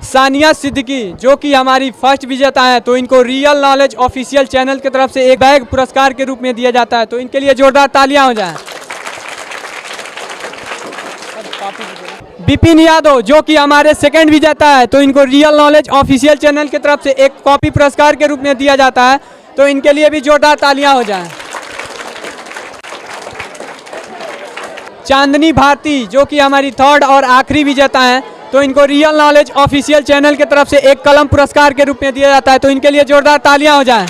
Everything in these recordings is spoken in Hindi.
सानिया सिद्दीकी जो कि हमारी फर्स्ट विजेता हैं, तो इनको रियल नॉलेज ऑफिशियल चैनल की तरफ से एक बैग पुरस्कार के रूप में दिया जाता है, तो इनके लिए जोरदार तालियां हो जाएं। विपिन यादव जो कि हमारे सेकंड विजेता है, तो इनको रियल नॉलेज ऑफिशियल चैनल की तरफ से एक कॉपी पुरस्कार के रूप में दिया जाता है, तो इनके लिए भी जोरदार तालियां हो जाएं। चांदनी भारती जो कि हमारी थर्ड और आखिरी विजेता हैं, तो इनको रियल नॉलेज ऑफिशियल चैनल की तरफ से एक कलम पुरस्कार के रूप में दिया जाता है, तो इनके लिए जोरदार तालियां हो जाएं।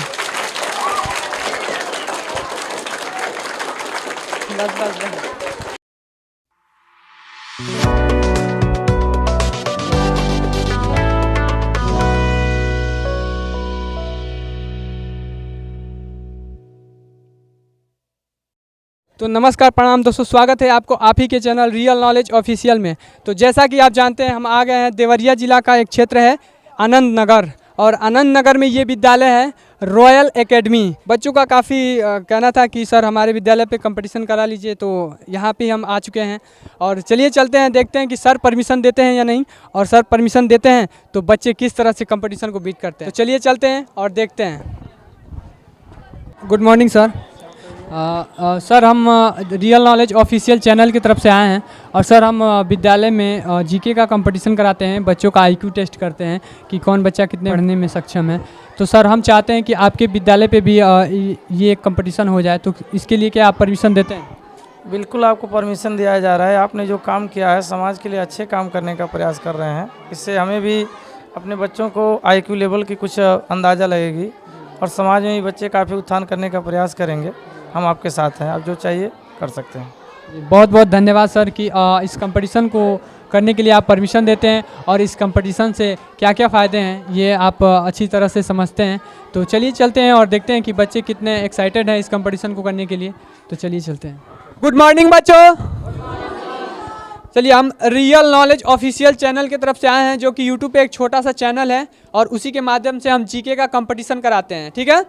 तो नमस्कार प्रणाम दोस्तों, स्वागत है आपको आप ही के चैनल रियल नॉलेज ऑफिशियल में। तो जैसा कि आप जानते हैं, हम आ गए हैं देवरिया जिला का एक क्षेत्र है आनंद नगर, और आनंद नगर में ये विद्यालय है रॉयल एकेडमी। बच्चों का काफ़ी कहना था कि सर हमारे विद्यालय पे कंपटीशन करा लीजिए, तो यहाँ पे हम आ चुके हैं। और चलिए चलते हैं, देखते हैं कि सर परमिशन देते हैं या नहीं, और सर परमिशन देते हैं तो बच्चे किस तरह से कंपटीशन को बीट करते हैं। तो चलिए चलते हैं और देखते हैं। Good morning sir. सर हम रियल नॉलेज ऑफिशियल चैनल की तरफ से आए हैं, और सर हम विद्यालय में जीके का कंपटीशन कराते हैं, बच्चों का आईक्यू टेस्ट करते हैं कि कौन बच्चा कितने पढ़ने में सक्षम है। तो सर हम चाहते हैं कि आपके विद्यालय पे भी ये कंपटीशन हो जाए, तो इसके लिए क्या आप परमिशन देते हैं? बिल्कुल आपको परमिशन दिया जा रहा है। आपने जो काम किया है समाज के लिए अच्छे काम करने का प्रयास कर रहे हैं, इससे हमें भी अपने बच्चों को आईक्यू लेवल की कुछ अंदाज़ा लगेगी, और समाज में भी बच्चे काफ़ी उत्थान करने का प्रयास करेंगे। हम आपके साथ हैं, आप जो चाहिए कर सकते हैं। बहुत बहुत धन्यवाद सर कि इस कंपटीशन को करने के लिए आप परमिशन देते हैं, और इस कंपटीशन से क्या क्या फ़ायदे हैं ये आप अच्छी तरह से समझते हैं। तो चलिए चलते हैं और देखते हैं कि बच्चे कितने एक्साइटेड हैं इस कंपटीशन को करने के लिए। तो चलिए चलते हैं। गुड मॉर्निंग बच्चों। चलिए, हम रियल नॉलेज ऑफिशियल चैनल की तरफ से आए हैं, जो कि यूट्यूब पे एक छोटा सा चैनल है, और उसी के माध्यम से हम जीके का कंपटीशन कराते हैं। ठीक है,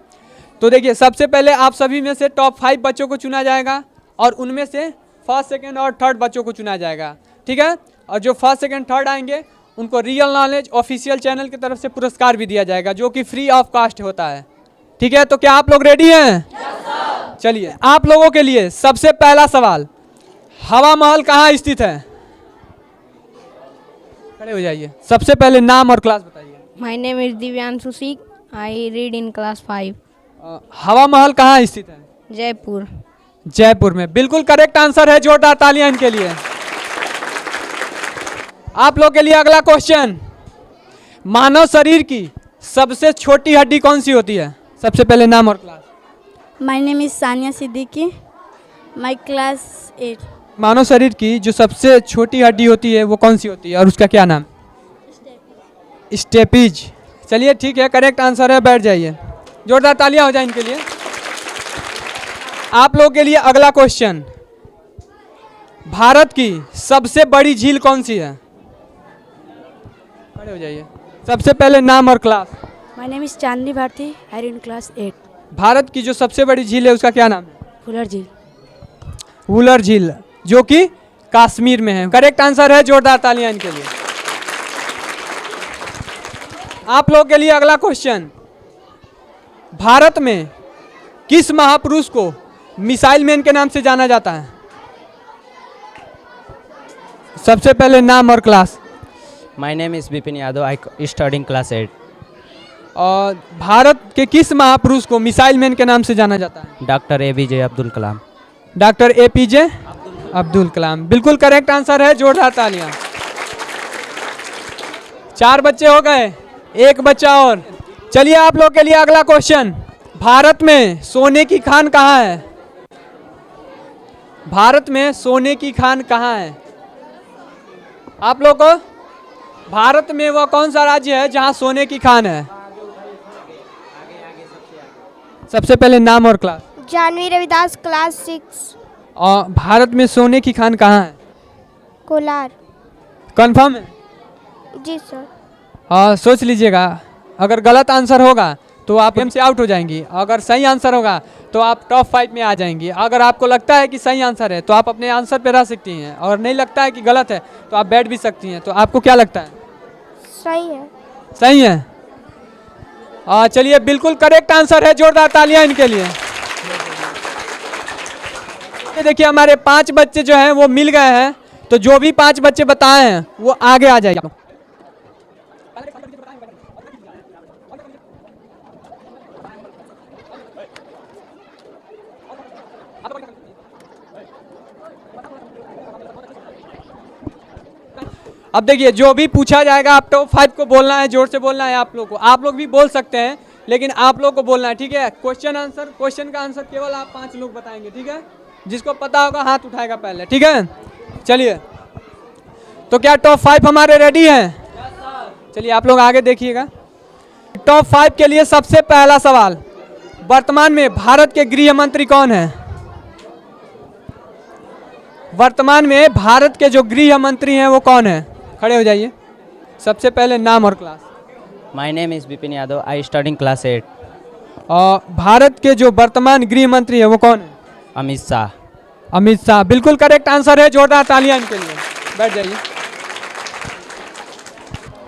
तो देखिए सबसे पहले आप सभी में से टॉप 5 बच्चों को चुना जाएगा, और उनमें से फर्स्ट सेकंड और थर्ड बच्चों को चुना जाएगा। ठीक है, और जो फर्स्ट सेकंड थर्ड आएंगे उनको रियल नॉलेज ऑफिशियल चैनल की तरफ से पुरस्कार भी दिया जाएगा, जो कि फ्री ऑफ कॉस्ट होता है। ठीक है, तो क्या आप लोग रेडी हैं? चलिए, आप लोगों के लिए सबसे पहला सवाल, हवा महल कहाँ स्थित है? खड़े हो जाइए। सबसे पहले नाम और क्लास बताइए। My name is Divyanshu Sikh. I read in class 5. हवा महल कहाँ स्थित है? जयपुर। जयपुर में, बिल्कुल करेक्ट आंसर है। जोरदार तालियां इनके लिए। आप लोग के लिए अगला क्वेश्चन, मानव शरीर की सबसे छोटी हड्डी कौन सी होती है? सबसे पहले नाम और class. My name is Sania Siddiqui. My class 8. मानव शरीर की जो सबसे छोटी हड्डी होती है वो कौन सी होती है, और उसका क्या नाम? स्टेपीज। चलिए ठीक है, करेक्ट आंसर है। बैठ जाइए। जोरदार तालियां हो जाए इनके लिए। आप लोगों के लिए अगला क्वेश्चन, भारत की सबसे बड़ी झील कौन सी है? खड़े हो जाइए। सबसे पहले नाम और class. My name is Chandni Bharti. I read in class 8. Bharat की जो सबसे बड़ी झील है उसका क्या नाम है? फुलर झील। वुलर झील, जो कि कश्मीर में है। करेक्ट आंसर है। जोरदार तालियां इनके लिए। आप लोगों के लिए अगला क्वेश्चन, भारत में किस महापुरुष को मिसाइल मैन के नाम से जाना जाता है? सबसे पहले नाम और class. My name is Bipin Yadav. I study in class 8. और भारत के किस महापुरुष को मिसाइल मैन के नाम से जाना जाता है? Doctor APJ Abdul Kalam. Doctor APJ Abdul Kalam, बिल्कुल करेक्ट आंसर है। जोरदार तालियां। 4 बच्चे हो गए, 1 बच्चा और। चलिए, आप लोग के लिए अगला क्वेश्चन, भारत में सोने की खान कहाँ है? भारत में सोने की खान कहाँ है? आप लोग को भारत में वह कौन सा राज्य है जहाँ सोने की खान है? सबसे पहले नाम और क्लास। जानवी रविदास, क्लास 6। और भारत में सोने की खान कहाँ है? कोलार। कंफर्म है? जी सर। सोच लीजिएगा, अगर गलत आंसर होगा तो आप गेम से आउट हो जाएंगी, अगर सही आंसर होगा तो आप टॉप 5 में आ जाएंगी। अगर आपको लगता है कि सही आंसर है तो आप अपने आंसर पे रह सकती हैं, और नहीं लगता है कि गलत है तो आप बैठ भी सकती हैं। तो आपको क्या लगता है? सही है। सही है। चलिए बिल्कुल करेक्ट आंसर है, जोरदार तालियां इनके लिए। ये देखिए हमारे 5 बच्चे जो हैं वो मिल गए हैं, तो जो भी 5 बच्चे बताए हैं वो आगे आ जाएगा। अब देखिए जो भी पूछा जाएगा आप टॉप 5 को बोलना है, जोर से बोलना है आप लोग को। आप लोग भी बोल सकते हैं लेकिन आप लोग को बोलना है, ठीक है। क्वेश्चन का आंसर केवल आप 5 लोग बताएंगे, ठीक है। जिसको पता होगा हाथ उठाएगा पहले, ठीक है। चलिए तो क्या टॉप 5 हमारे रेडी हैं? चलिए आप लोग आगे देखिएगा। टॉप 5 के लिए सबसे पहला सवाल, वर्तमान में भारत के गृह मंत्री कौन है? वर्तमान में भारत के जो गृह मंत्री हैं वो कौन है? खड़े हो जाइए। सबसे पहले नाम और class. My name is Bipin Yadav. I study in class 8. और भारत के जो वर्तमान गृह मंत्री है वो कौन है? अमित शाह। अमित शाह, बिल्कुल करेक्ट आंसर है, जोरदार तालियां इनके लिए। बैठ जाइए।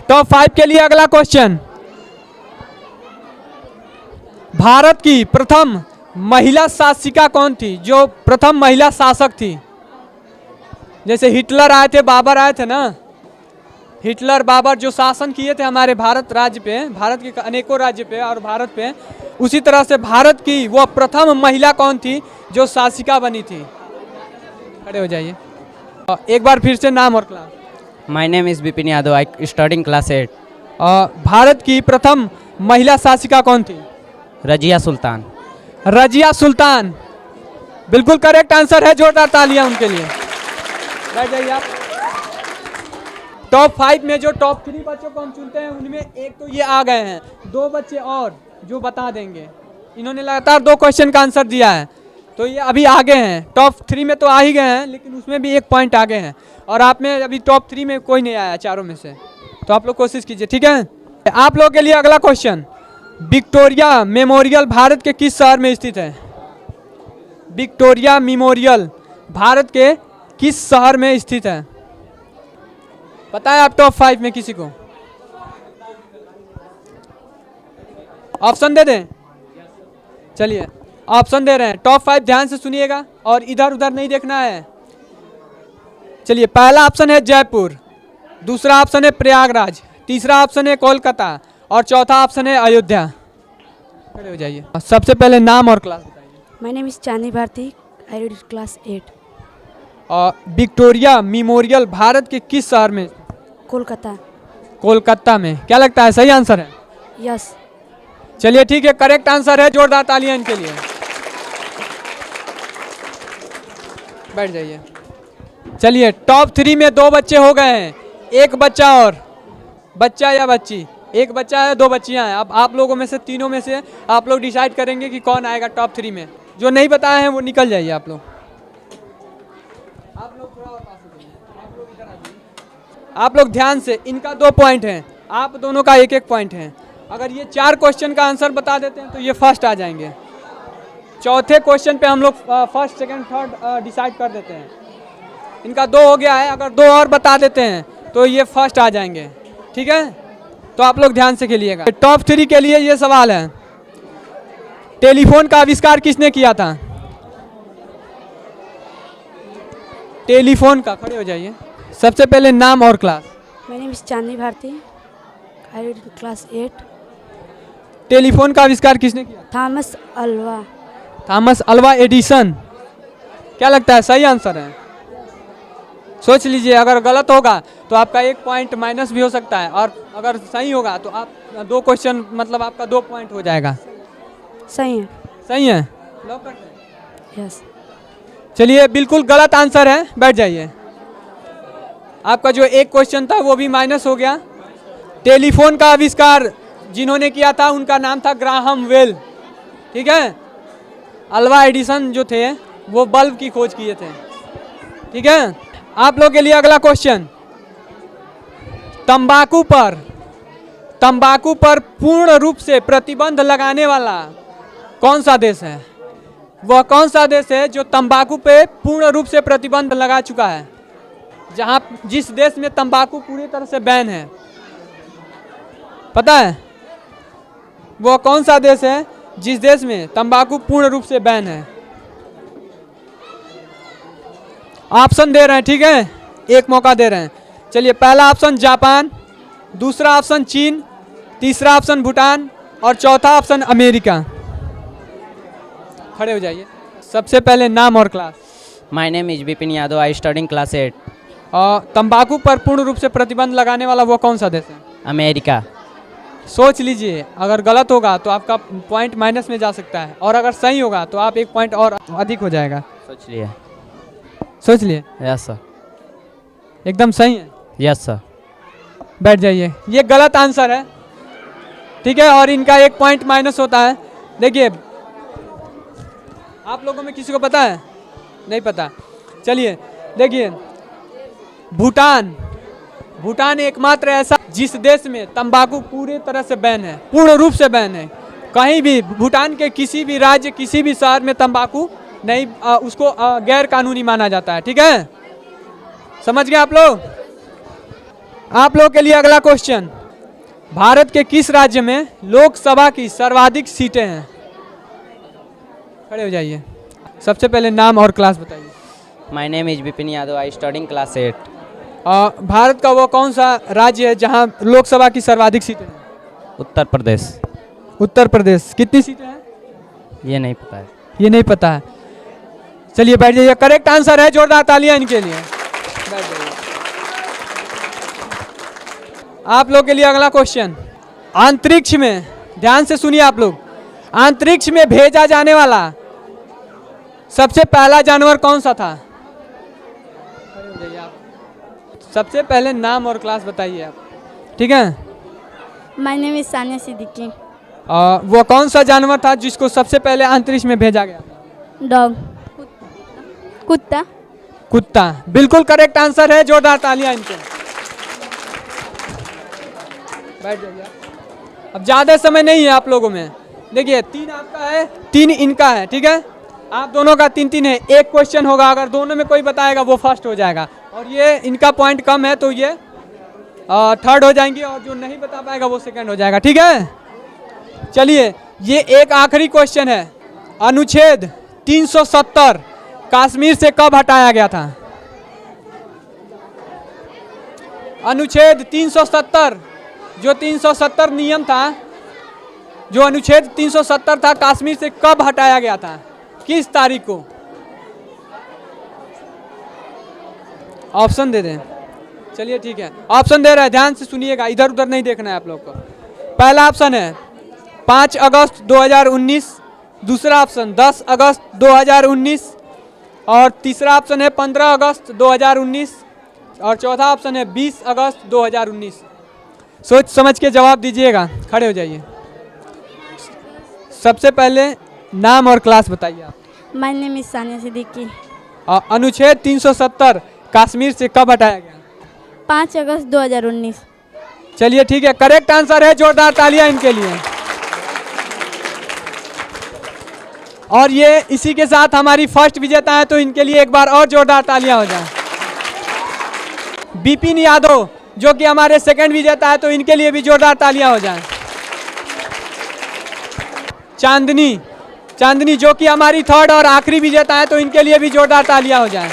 टॉप 5 के लिए अगला क्वेश्चन, भारत की प्रथम महिला शासिका कौन थी? जो प्रथम महिला शासक थी, जैसे हिटलर आए थे, बाबर आए थे ना, हिटलर बाबर जो शासन किए थे हमारे भारत राज्य पे, भारत के अनेकों राज्य पे और भारत पे, उसी तरह से भारत की वो प्रथम महिला कौन थी जो शासिका बनी थी? खड़े हो जाइए। एक बार फिर से नाम और class. My name is Bipin Yadav. I study in class 8. Bharat की प्रथम महिला शासिका कौन थी? रजिया सुल्तान। रजिया सुल्तान, बिल्कुल करेक्ट आंसर है, जोरदार तालियां उनके लिए। बैठ जाइए आप। टॉप 5 में जो टॉप 3 बच्चों को हम चुनते हैं उनमें एक तो ये आ गए हैं, 2 बच्चे और जो बता देंगे। इन्होंने लगातार 2 क्वेश्चन का आंसर दिया है, तो ये अभी आगे हैं। टॉप 3 में तो आ ही गए हैं, लेकिन उसमें भी 1 पॉइंट आगे हैं। और आप में अभी टॉप 3 में कोई नहीं आया चारों में से, तो आप लोग कोशिश कीजिए, ठीक है। आप लोगों के लिए अगला क्वेश्चन, विक्टोरिया मेमोरियल भारत के किस शहर में स्थित है? विक्टोरिया मेमोरियल भारत के किस शहर में स्थित है? बताएं आप टॉप 5 में किसी को। ऑप्शन दे दें? चलिए ऑप्शन दे रहे हैं। टॉप 5 ध्यान से सुनिएगा और इधर उधर नहीं देखना है। चलिए, पहला ऑप्शन है जयपुर, दूसरा ऑप्शन है प्रयागराज, तीसरा ऑप्शन है कोलकाता और चौथा ऑप्शन है अयोध्या। खड़े हो जाइए। सबसे पहले नाम और क्लास बताइए। My name is Chandi Bharti. I read class 8. Victoria Memorial Bharat के किस शहर में? कोलकाता. कोलकाता में। क्या लगता है सही आंसर है? Yes. चलिए ठीक है, करेक्ट आंसर है, जोरदार तालियां इनके लिए। बैठ जाइए। चलिए टॉप 3 में 2 बच्चे हो गए हैं, एक बच्चा और, बच्चा या बच्ची, एक बच्चा है 2 बच्चियां हैं। अब आप लोगों में से तीनों में से आप लोग डिसाइड करेंगे कि कौन आएगा टॉप 3 में। जो नहीं बताए हैं वो निकल जाइए आप लोग। थोड़ा और पास हो जाइए, आप लोग इधर आ जाइए। आप लोग ध्यान से, इनका 2 पॉइंट हैं, आप दोनों का 1-1 पॉइंट है। अगर ये 4 क्वेश्चन का आंसर बता देते हैं तो ये फर्स्ट आ जाएंगे। चौथे क्वेश्चन पे हम लोग फर्स्ट सेकंड थर्ड डिसाइड कर देते हैं। इनका 2 हो गया है, अगर 2 और बता देते हैं तो ये फर्स्ट आ जाएंगे, ठीक है। तो आप लोग ध्यान से खेलिएगा। टॉप 3 के लिए ये सवाल है, टेलीफोन का आविष्कार किसने किया था? टेलीफोन का, खड़े हो जाइए। सबसे पहले नाम और class. My name is Chandi Bharti. I read class 8. Telephone का आविष्कार किसने किया? Thomas Alva. Thomas Alva Edison. क्या लगता है सही आंसर है? सोच लीजिए, अगर गलत होगा तो आपका 1 पॉइंट माइनस भी हो सकता है, और अगर सही होगा तो आप 2 क्वेश्चन मतलब आपका 2 पॉइंट हो जाएगा। सही है. सही है, लॉक करते हैं। यस. चलिए बिल्कुल गलत आंसर है, बैठ जाइए। आपका जो 1 क्वेश्चन था वो भी माइनस हो गया। टेलीफोन का आविष्कार जिन्होंने किया था उनका नाम था ग्राहम बेल, ठीक है। अल्वा एडिसन जो थे वो बल्ब की खोज किए थे, ठीक है। आप लोग के लिए अगला क्वेश्चन, तंबाकू पर पूर्ण रूप से प्रतिबंध लगाने वाला कौन सा देश है? वह कौन सा देश है जो तंबाकू पे पूर्ण रूप से प्रतिबंध लगा चुका है? जिस देश में तंबाकू पूरी तरह से बैन है। पता है वो कौन सा देश है जिस देश में तंबाकू पूर्ण रूप से बैन है? ऑप्शन दे रहे हैं, ठीक है, एक मौका दे रहे हैं। चलिए, पहला ऑप्शन जापान, दूसरा ऑप्शन चीन, तीसरा ऑप्शन भूटान और चौथा ऑप्शन अमेरिका। खड़े हो जाइए। सबसे पहले नाम और class. My name is Bipin Yadav. I study in class 8. और तंबाकू पर पूर्ण रूप से प्रतिबंध लगाने वाला वो कौन सा देश है? अमेरिका। सोच लीजिए, अगर गलत होगा तो आपका पॉइंट माइनस में जा सकता है, और अगर सही होगा तो आप एक पॉइंट और अधिक हो जाएगा। सोच लिए। सोच लिए? Yes sir. एकदम सही है? Yes sir. बैठ जाइए। ये गलत आंसर है, ठीक है, और इनका एक पॉइंट माइनस होता है। देखिए, आप लोगों में किसी को पता है? नहीं पता। चलिए देखिए, भूटान एकमात्र ऐसा जिस देश में तंबाकू पूरी तरह से बैन है, पूर्ण रूप से बैन है। कहीं भी भूटान के किसी भी राज्य, किसी भी शहर में तंबाकू नहीं, उसको गैर कानूनी माना जाता है, ठीक है? समझ गए आप लोग? आप लोग के लिए अगला क्वेश्चन, भारत के किस राज्य में लोकसभा की सर्वाधिक सीटें हैं? खड़े हो जाइए। सबसे पहले नाम और क्लास बताइए। My name is Bipin Yadav. I study in class 8. Bharat का वो कौन सा राज्य है जहां लोकसभा की सर्वाधिक सीटें हैं? उत्तर प्रदेश। उत्तर प्रदेश। कितनी सीटें हैं? ये नहीं पता है। ये नहीं पता है। चलिए बैठ जाइए। करेक्ट आंसर है, जोरदार तालियां इनके लिए। बैठ जाइए। आप लोग के लिए अगला क्वेश्चन, अंतरिक्ष में, ध्यान से सुनिए आप लोग, अंतरिक्ष में भेजा जाने वाला सबसे पहला जानवर कौन सा था? सबसे पहले नाम और क्लास बताइए आप, ठीक है? My name is Sania Siddiqui. वो कौन सा जानवर था जिसको सबसे पहले अंतरिक्ष में भेजा गया? डॉग। कुत्ता। कुत्ता। बिल्कुल करेक्ट आंसर है, जोरदार तालियां इनके। बैठ जाइए। अब ज्यादा समय नहीं है आप लोगों में। देखिए, 3 आपका है, 3 इनका है, ठीक है? आप दोनों का 3-3 है। एक क्वेश्चन होगा, अगर दोनों में कोई बताएगा वो फर्स्ट हो जाएगा, और ये इनका पॉइंट कम है तो ये थर्ड हो जाएंगे, और जो नहीं बता पाएगा वो सेकंड हो जाएगा, ठीक है? चलिए, ये एक आखिरी क्वेश्चन है, अनुच्छेद 370 कश्मीर से कब हटाया गया था? अनुच्छेद 370, जो 370 नियम था, जो अनुच्छेद 370 था, कश्मीर से कब हटाया गया था? किस तारीख को? ऑप्शन दे दें। चलिए ठीक है, ऑप्शन दे रहा है, ध्यान से सुनिएगा, इधर उधर नहीं देखना है आप लोग को। पहला ऑप्शन है 5 अगस्त 2019, दूसरा ऑप्शन 10 अगस्त 2019, और तीसरा ऑप्शन है 15 अगस्त 2019, और चौथा ऑप्शन है 20 अगस्त 2019। सोच समझ के जवाब दीजिएगा। खड़े हो जाइए। सबसे पहले नाम और क्लास बताइए आप। My name is Sania Siddiqui. अनुच्छेद 370 कश्मीर से कब हटाया गया? 5 अगस्त 2019। चलिए ठीक है, करेक्ट आंसर है, जोरदार तालियां इनके लिए। और ये इसी के साथ हमारी फर्स्ट विजेता है, तो इनके लिए एक बार और जोरदार तालियां हो जाए। बिपिन यादव जो कि हमारे सेकंड विजेता है, तो इनके लिए भी जोरदार तालियां हो जाए। चांदनी जो कि हमारी थर्ड और आखिरी विजेता है, तो इनके लिए भी जोरदार तालियां हो जाए।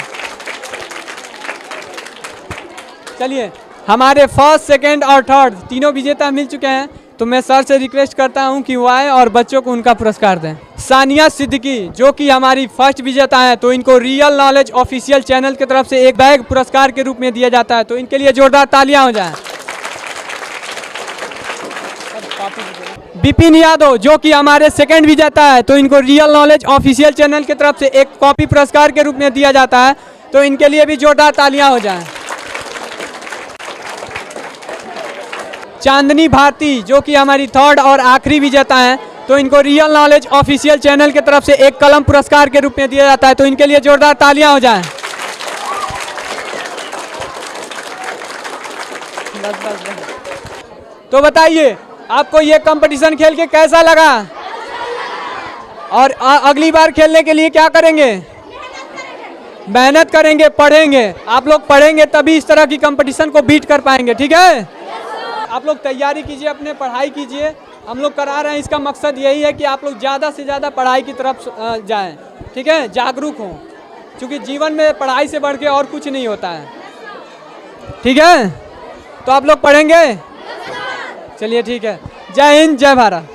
चलिए, हमारे फर्स्ट, सेकंड और थर्ड तीनों विजेता मिल चुके हैं, तो मैं सर से रिक्वेस्ट करता हूं कि वो आए और बच्चों को उनका पुरस्कार दें। सानिया सिद्दीकी जो कि हमारी फर्स्ट विजेता है, तो इनको रियल नॉलेज ऑफिशियल चैनल की तरफ से एक बैग पुरस्कार के रूप में दिया जाता है, तो इनके लिए जोरदार तालियां हो जाएं। बिपिन यादव जो कि हमारे सेकंड विजेता है, तो इनको रियल नॉलेज ऑफिशियल चैनल की तरफ से एक कॉपी पुरस्कार के रूप में दिया जाता है, तो इनके लिए भी जोरदार तालियां हो जाएं। चांदनी भारती जो कि हमारी थर्ड और आखिरी विजेता हैं, तो इनको रियल नॉलेज ऑफिशियल चैनल की तरफ से एक कलम पुरस्कार के रूप में दिया जाता है, तो इनके लिए जोरदार तालियां हो जाएं। तो बताइए आपको ये कंपटीशन खेल के कैसा लगा, और अगली बार खेलने के लिए क्या करेंगे? मेहनत करेंगे, पढ़ेंगे। आप लोग पढ़ेंगे तभी इस तरह की कंपटीशन को बीट कर पाएंगे, ठीक है? आप लोग तैयारी कीजिए, अपने पढ़ाई कीजिए। हम लोग करा रहे हैं, इसका मकसद यही है कि आप लोग ज़्यादा से ज़्यादा पढ़ाई की तरफ जाएं, ठीक है, जागरूक हों, क्योंकि जीवन में पढ़ाई से बढ़ के और कुछ नहीं होता है, ठीक है। तो आप लोग पढ़ेंगे? चलिए ठीक है। जय हिंद, जय भारत।